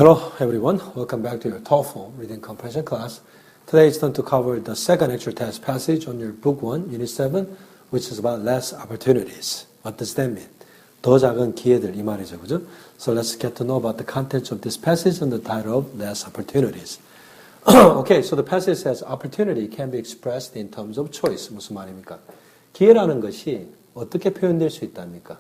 Hello everyone, welcome back to your TOEFL reading comprehension class. Today it's time to cover the second actual test passage on your book 1, unit 7, which is about less opportunities. What does that mean? 더 작은 기회들 이 말이죠, 그죠? So let's get to know about the contents of this passage and the title of less opportunities. Okay, so the passage says opportunity can be expressed in terms of choice. 무슨 말입니까? 기회라는 것이 어떻게 표현될 수 있답니까?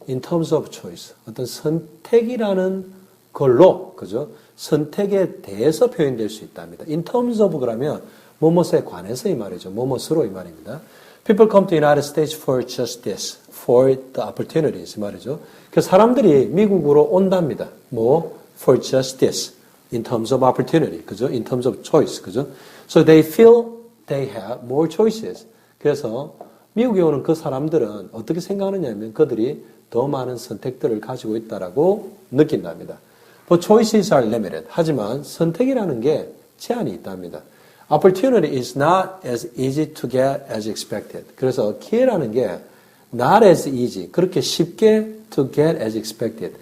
In terms of choice. 어떤 선택이라는 걸로, 그죠? 선택에 대해서 표현될 수 있답니다. In terms of 그러면 뭐뭐에 관해서 이 말이죠. 뭐뭐으로 이 말입니다. People come to United States for just this, for the opportunities 이 말이죠. 그 사람들이 미국으로 온답니다. 뭐 for just this, in terms of opportunity, 그죠? In terms of choice, 그죠? So they feel they have more choices. 그래서 미국에 오는 그 사람들은 어떻게 생각하느냐면 그들이 더 많은 선택들을 가지고 있다라고 느낀답니다. But choices are limited. 하지만 선택이라는 게 제한이 있답니다. Opportunity is not as easy to get as expected. 그래서 기회라는 게 not as easy, 그렇게 쉽게 to get as expected.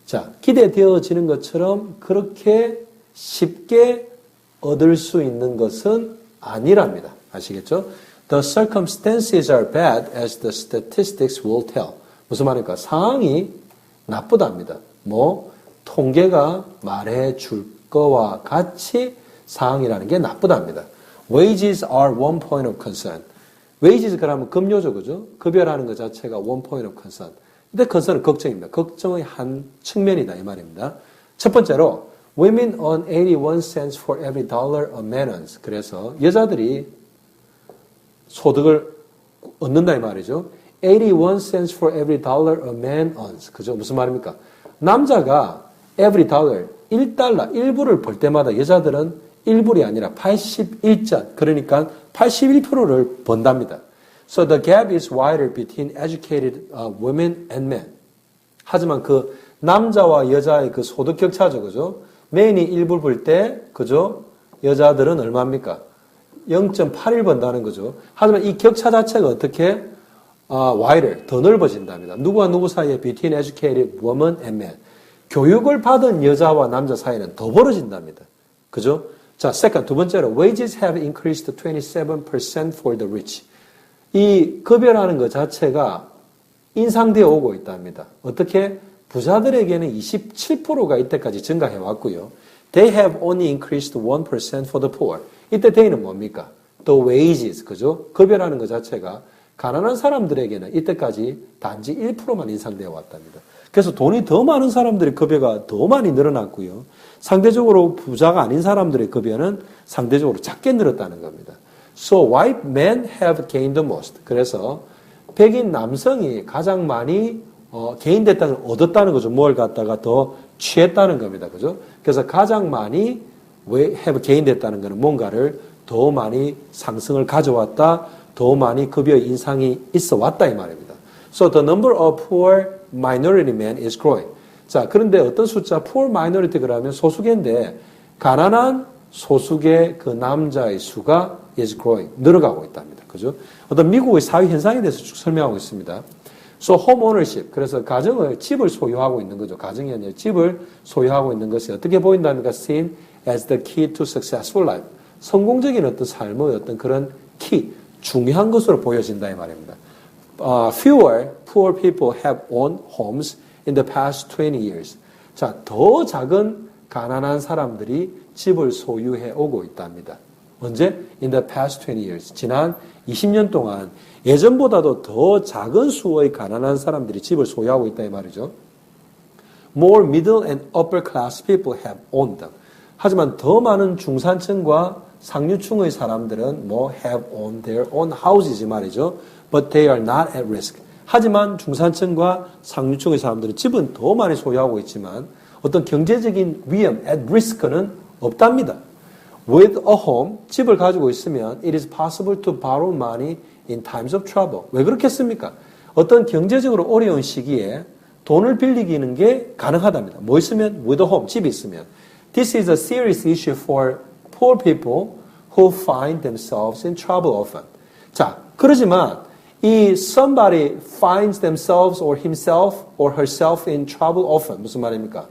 자, 기대되어지는 것처럼 그렇게 쉽게 얻을 수 있는 것은 아니랍니다. 아시겠죠? The circumstances are bad as the statistics will tell. 무슨 말입니까? 상황이 나쁘답니다. 뭐 통계가 말해줄 거와 같이 상황이라는 게 나쁘답니다. Wages are one point of concern. Wages 그러면 급료죠, 그죠? 급여라는 것 자체가 one point of concern. 근데 concern은 걱정입니다. 걱정의 한 측면이다 이 말입니다. 첫 번째로 women earn 81 cents for every dollar a man earns. 그래서 여자들이 소득을 얻는다 이 말이죠. 81 cents for every dollar a man earns. 그죠? 무슨 말입니까? 남자가 every dollar, 1달러, 1불을 벌 때마다 여자들은 1불이 아니라 81전, 그러니까 81%를 번답니다. So the gap is wider between educated women and men. 하지만 그 남자와 여자의 그 소득 격차죠, 그죠? 맨이 1불 벌 때, 그죠? 여자들은 얼마입니까? 0.81 번다는 거죠. 하지만 이 격차 자체가 어떻게 wider, 더 넓어진답니다. 누구와 누구 사이에 between educated women and men. 교육을 받은 여자와 남자 사이는 더 벌어진답니다. 그죠? 자, second, 두 번째로 wages have increased 27% for the rich. 이 급여라는 것 자체가 인상되어 오고 있답니다. 어떻게? 부자들에게는 27%가 이때까지 증가해 왔고요. They have only increased 1% for the poor. 이때 they는 뭡니까? The wages, 그죠? 급여라는 것 자체가 가난한 사람들에게는 이때까지 단지 1%만 인상되어 왔답니다. 그래서 돈이 더 많은 사람들의 급여가 더 많이 늘어났고요. 상대적으로 부자가 아닌 사람들의 급여는 상대적으로 작게 늘었다는 겁니다. So white men have gained the most. 그래서 백인 남성이 가장 많이 gain됐다는 얻었다는 거죠. 뭘 갖다가 더 취했다는 겁니다. 그죠? 그래서 가장 많이 have gain됐다는 것은 뭔가를 더 많이 상승을 가져왔다. 더 많이 급여 인상이 있어 왔다 이 말입니다. So the number of poor minority men is growing. 자, 그런데 어떤 숫자, poor minority 그러면 소수계인데 가난한 소수계 그 남자의 수가 is growing, 늘어가고 있답니다. 그죠? 어떤 미국의 사회 현상에 대해서 쭉 설명하고 있습니다. So home ownership, 그래서 집을 소유하고 있는 거죠. 가정이 아니라 집을 소유하고 있는 것이 어떻게 보인다니까 seen as the key to successful life. 성공적인 어떤 삶의 어떤 그런 키, 중요한 것으로 보여진다 이 말입니다. Fewer poor people have owned homes in the past 20 years. 자, 더 작은 가난한 사람들이 집을 소유해 오고 있답니다. 언제? In the past 20 years. 지난 20년 동안 예전보다도 더 작은 수의 가난한 사람들이 집을 소유하고 있다 이 말이죠. More middle and upper class people have owned them. 하지만 더 많은 중산층과 상류층의 사람들은 뭐 have owned their own houses 이 말이죠. But they are not at risk. 하지만 중산층과 상류층의 사람들은 집은 더 많이 소유하고 있지만 어떤 경제적인 위험, at risk는 없답니다. With a home, 집을 가지고 있으면 it is possible to borrow money in times of trouble. 왜 그렇겠습니까? 어떤 경제적으로 어려운 시기에 돈을 빌리기는 게 가능하답니다. 뭐 있으면? With a home, 집이 있으면. This is a serious issue for poor people who find themselves in trouble often. 자, 그러지만 이 somebody finds themselves or himself or herself in trouble often. 무슨 말입니까?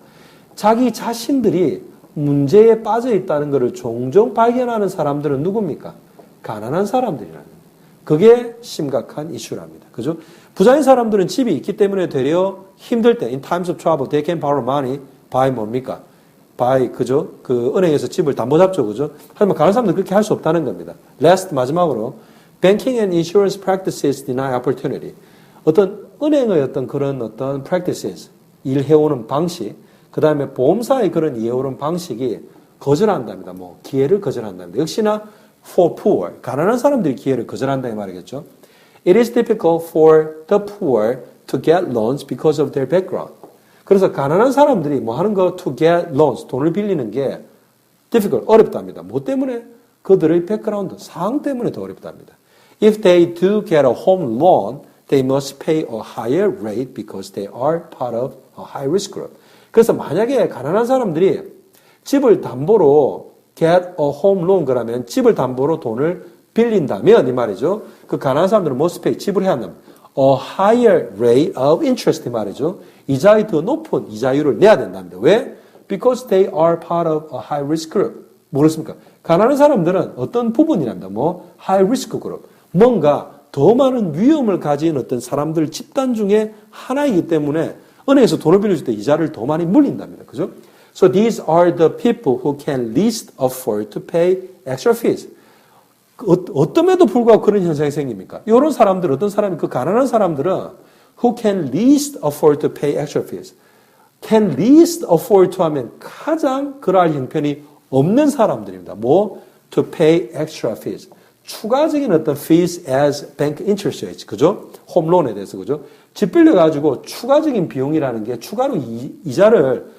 자기 자신들이 문제에 빠져 있다는 것을 종종 발견하는 사람들은 누굽니까? 가난한 사람들이라는. 그게 심각한 이슈랍니다. 그죠? 부자인 사람들은 집이 있기 때문에 되려 힘들 때, in times of trouble, they can borrow money by 뭡니까? by, 그죠? 그 은행에서 집을 담보 잡죠, 그죠? 하지만 가난한 사람들은 그렇게 할 수 없다는 겁니다. last, 마지막으로, banking and insurance practices deny opportunity. 어떤 은행의 어떤 그런 어떤 practices, 일해오는 방식, 그 다음에 보험사의 그런 일해오는 방식이 거절한답니다. 뭐, 기회를 거절한답니다. 역시나, for poor, 가난한 사람들이 기회를 거절한다 이 말이겠죠. It is difficult for the poor to get loans because of their background. 그래서 가난한 사람들이 뭐 하는 거 to get loans, 돈을 빌리는 게 difficult, 어렵답니다. 뭐 때문에? 그들의 백그라운드, 상황 때문에 더 어렵답니다. If they do get a home loan, they must pay a higher rate because they are part of a high risk group. 그래서 만약에 가난한 사람들이 집을 담보로 get a home loan 그러면 집을 담보로 돈을 빌린다면 이 말이죠. 그 가난한 사람들은 must pay, 지불해야 한답니다. A higher rate of interest 이 말이죠. 이자의 더 높은 이자율을 내야 된답니다. 왜? Because they are part of a high risk group. 뭐겠습니까? 가난한 사람들은 어떤 부분이랍니다. 뭐 high risk group. 뭔가 더 많은 위험을 가진 어떤 사람들 집단 중에 하나이기 때문에 은행에서 돈을 빌려줄 때 이자를 더 많이 물린답니다. 그죠? So these are the people who can least afford to pay extra fees. 어떤에도 불구하고 그런 현상이 생깁니까? 이런 사람들, 어떤 사람이 그 가난한 사람들은 who can least afford to pay extra fees. can least afford to 하면 가장 그럴 형편이 없는 사람들입니다. 뭐? to pay extra fees. 추가적인 어떤 fees as bank interest rates. 그죠? 홈론에 대해서. 그죠? 집 빌려가지고 추가적인 비용이라는 게 추가로 이자를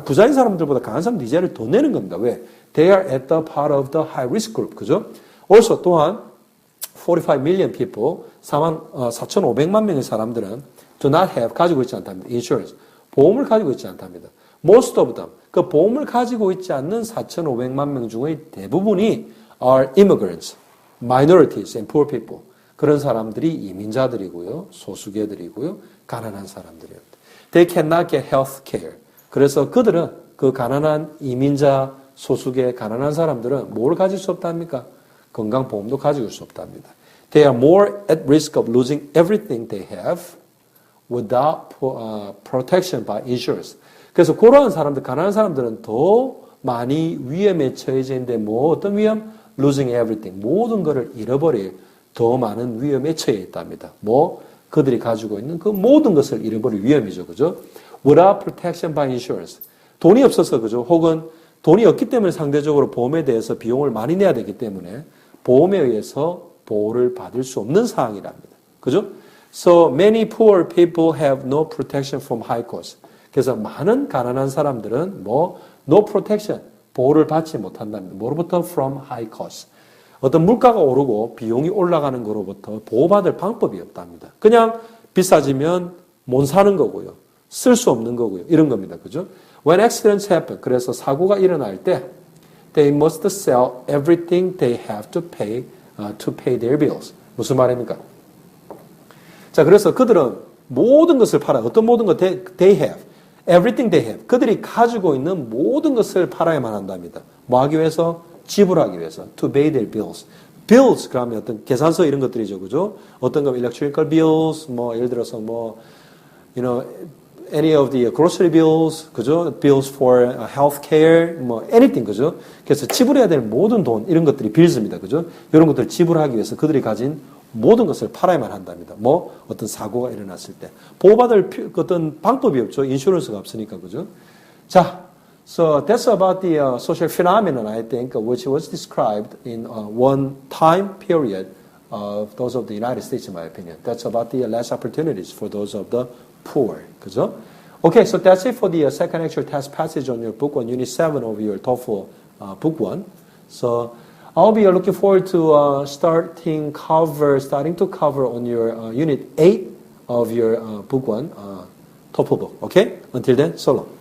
부자인 사람들보다 가난한 사람들 이자를 더 내는 겁니다. 왜? They are at the part of the high risk group. 그죠? also 또한 45 million people, 4,500만 명의 사람들은 do not have, 가지고 있지 않답니다. insurance, 보험을 가지고 있지 않답니다. most of them, 그 보험을 가지고 있지 않는 4,500만 명 중의 대부분이 are immigrants, minorities and poor people. 그런 사람들이 이민자들이고요, 소수계들이고요, 가난한 사람들이에요. They cannot get health care. 그래서 그들은 그 가난한 이민자, 소수계, 가난한 사람들은 뭘 가질 수 없답니까? 건강보험도 가지고 수 없답니다. They are more at risk of losing everything they have without protection by insurance. 그래서 그러한 사람들, 가난한 사람들은 더 많이 위험에 처해져 있는데 뭐 어떤 위험? Losing everything. 모든 것을 잃어버릴 더 많은 위험에 처해 있답니다. 뭐 그들이 가지고 있는 그 모든 것을 잃어버릴 위험이죠. 그죠? Without protection by insurance. 돈이 없어서 그죠? 혹은 돈이 없기 때문에 상대적으로 보험에 대해서 비용을 많이 내야 되기 때문에 보험에 의해서 보호를 받을 수 없는 상황이랍니다. 그죠? So many poor people have no protection from high costs. 그래서 많은 가난한 사람들은 뭐 no protection, 보호를 받지 못한답니다. 뭐로부터? From high costs. 어떤 물가가 오르고 비용이 올라가는 거로부터 보호받을 방법이 없답니다. 그냥 비싸지면 못 사는 거고요. 쓸 수 없는 거고요. 이런 겁니다. 그죠? When accidents happen, 그래서 사고가 일어날 때 they must sell everything they have to pay their bills. 무슨 말입니까? 자, 그래서 그들은 모든 것을 팔아요. 어떤 모든 것? They have. Everything they have. 그들이 가지고 있는 모든 것을 팔아야만 한답니다. 뭐 하기 위해서? 지불하기 위해서. To pay their bills. bills, 그러면 어떤 계산서 이런 것들이죠. 그죠? 어떤 거, electrical bills, 뭐, 예를 들어서 뭐, any of the grocery bills, 그죠? bills for health care, 뭐, anything, 그죠? 그래서 지불해야 될 모든 돈, 이런 것들이 bills입니다. 그죠? 이런 것들을 지불하기 위해서 그들이 가진 모든 것을 팔아야만 한답니다. 뭐, 어떤 사고가 일어났을 때. 보호받을 어떤 방법이 없죠. 인슈런스가 없으니까, 그죠? 자, so that's about the social phenomenon, I think, which was described in one time period of those of the United States, in my opinion. That's about the less opportunities for those of the poor. 그죠? Okay, so that's it for the second actual test passage on your book 1, Unit 7 of your TOEFL book 1. So I'll be looking forward to starting to cover on your Unit 8 of your book 1 TOEFL book. Okay? Until then, so long.